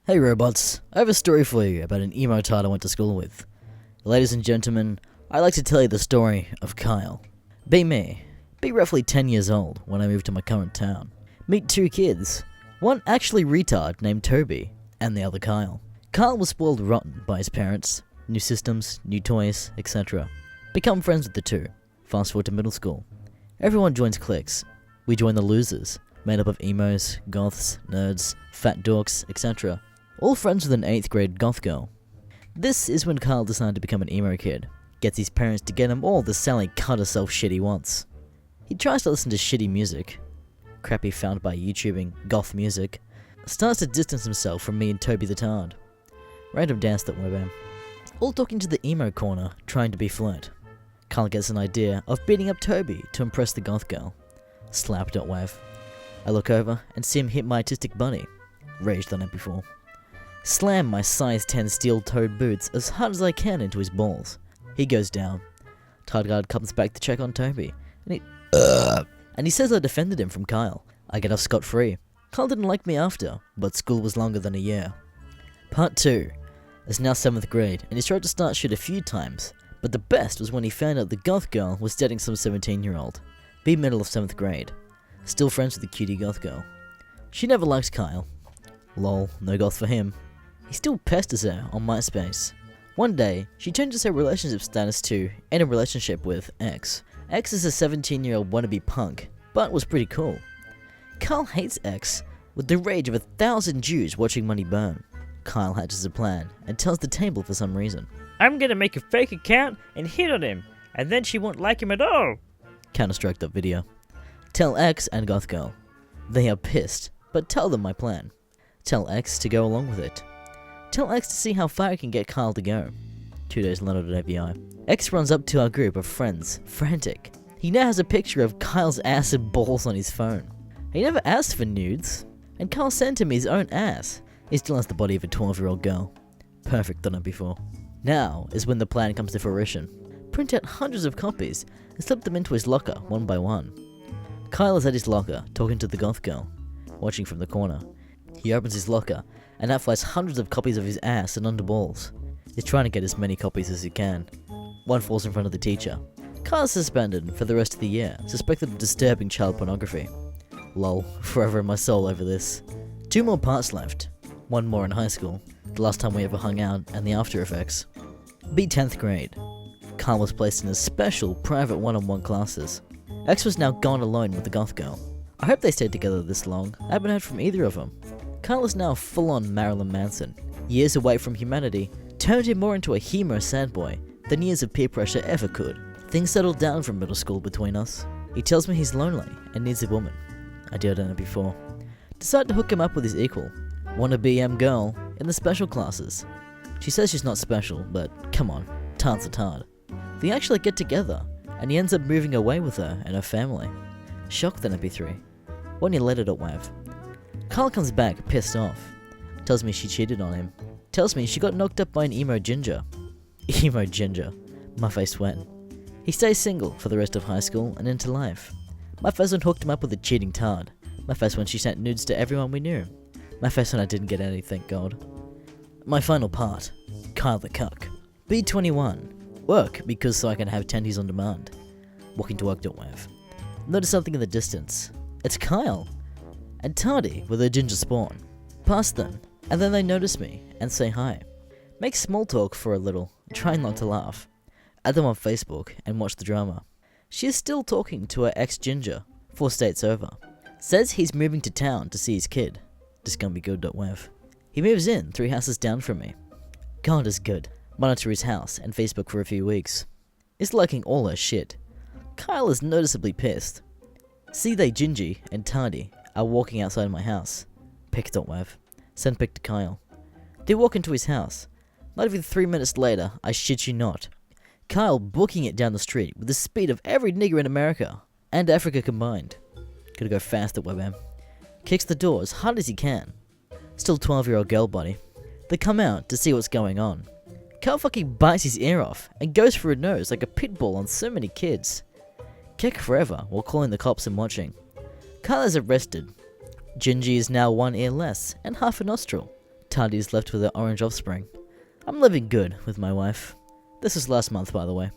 Hey robots, I have a story for you about an emo tart I went to school with. Ladies and gentlemen, I'd like to tell you the story of Kyle. Be me. Be roughly 10 years old when I moved to my current town. Meet two kids. One actually retard named Toby, and the other Kyle. Kyle was spoiled rotten by his parents. New systems, new toys, etc. Become friends with the two. Fast forward to middle school. Everyone joins cliques. We join the losers, made up of emos, goths, nerds, fat dorks, etc. All friends with an 8th grade goth girl. This is when Kyle decided to become an emo kid. Gets his parents to get him all the Sally cut herself shit he wants. He tries to listen to shitty music. Crap he found by YouTubing goth music. Starts to distance himself from me and Toby the Tard. Random dance.webm. All talking to the emo corner, trying to be flirt. Kyle gets an idea of beating up Toby to impress the goth girl. Slap.wav. I look over and see him hit my autistic buddy. Raged on it before. Slam my size 10 steel-toed boots as hard as I can into his balls. He goes down. Tard guard comes back to check on Toby, and he says I defended him from Kyle. I get off scot-free. Kyle didn't like me after, but school was longer than a year. Part 2. It's now 7th grade, and he's tried to start shit a few times, but the best was when he found out the goth girl was dating some 17-year-old. Be middle of 7th grade. Still friends with the cutie goth girl. She never liked Kyle. Lol, no goth for him. He still pesters her on MySpace. One day, she changes her relationship status to in a relationship with X. X is a 17-year-old wannabe punk, but was pretty cool. Kyle hates X with the rage of 1,000 Jews watching money burn. Kyle hatches a plan and tells the table for some reason. I'm gonna make a fake account and hit on him, and then she won't like him at all. Counter-Strike.video. Tell X and Goth Girl. They are pissed, but tell them my plan. Tell X to go along with it. Tell X to see how far I can get Kyle to go. 2 days later.avi. X runs up to our group of friends, frantic. He now has a picture of Kyle's ass and balls on his phone. He never asked for nudes, and Kyle sent him his own ass. He still has the body of a 12-year-old girl. Perfect, done it before. Now is when the plan comes to fruition. Print out hundreds of copies and slip them into his locker one by one. Kyle is at his locker, talking to the goth girl, watching from the corner. He opens his locker, and out flies hundreds of copies of his ass and underballs. He's trying to get as many copies as he can. One falls in front of the teacher. Kyle is suspended for the rest of the year, suspected of disturbing child pornography. Lol, forever in my soul over this. 2 more parts left. 1 more in high school, the last time we ever hung out, and the after effects. Be 10th grade. Kyle was placed in a special, private one-on-one classes. X was now gone alone with the goth girl. I hope they stayed together this long. I haven't heard from either of them. Kyle is now full-on Marilyn Manson. Years away from humanity turned him more into a hemo sad boy than years of peer pressure ever could. Things settled down from middle school between us. He tells me he's lonely and needs a woman. I dealt on it before. Decide to hook him up with his equal. Wannabe girl in the special classes. She says she's not special, but come on, tart's a tard. They actually get together, and he ends up moving away with her and her family. Shocked then MP3. 1 year later.wav. Kyle comes back, pissed off. Tells me she cheated on him. Tells me she got knocked up by an emo ginger. Emo ginger. My face wet. He stays single for the rest of high school and into life. My first one hooked him up with a cheating tard. My first one she sent nudes to everyone we knew. My first one I didn't get any, thank God. My final part. Kyle the cuck. Be 21. Work, because so I can have tendies on demand. Walking to work.wav. Notice something in the distance. It's Kyle. And Tardy with a ginger spawn. Past them, and then they notice me and say hi. Make small talk for a little, try not to laugh. Add them on Facebook and watch the drama. She is still talking to her ex-ginger, 4 states over. Says he's moving to town to see his kid. This gonna be good.wav. He moves in 3 houses down from me. God is good. Monitor his house and Facebook for a few weeks. Is liking all her shit. Kyle is noticeably pissed. See they Gingy and Tardy are walking outside my house. Pic.wav. Send pic to Kyle. They walk into his house. Not even 3 minutes later, I shit you not, Kyle booking it down the street with the speed of every nigger in America and Africa combined. Gotta go fast.webm. Kicks the door as hard as he can. Still 12-year-old girl body. They come out to see what's going on. Kyle fucking bites his ear off and goes for a nose like a pit bull on so many kids. Kick forever while calling the cops and watching. Kyle is arrested. Gingy is now 1 ear less and half a nostril. Tati is left with her orange offspring. I'm living good with my wife. This was last month, by the way.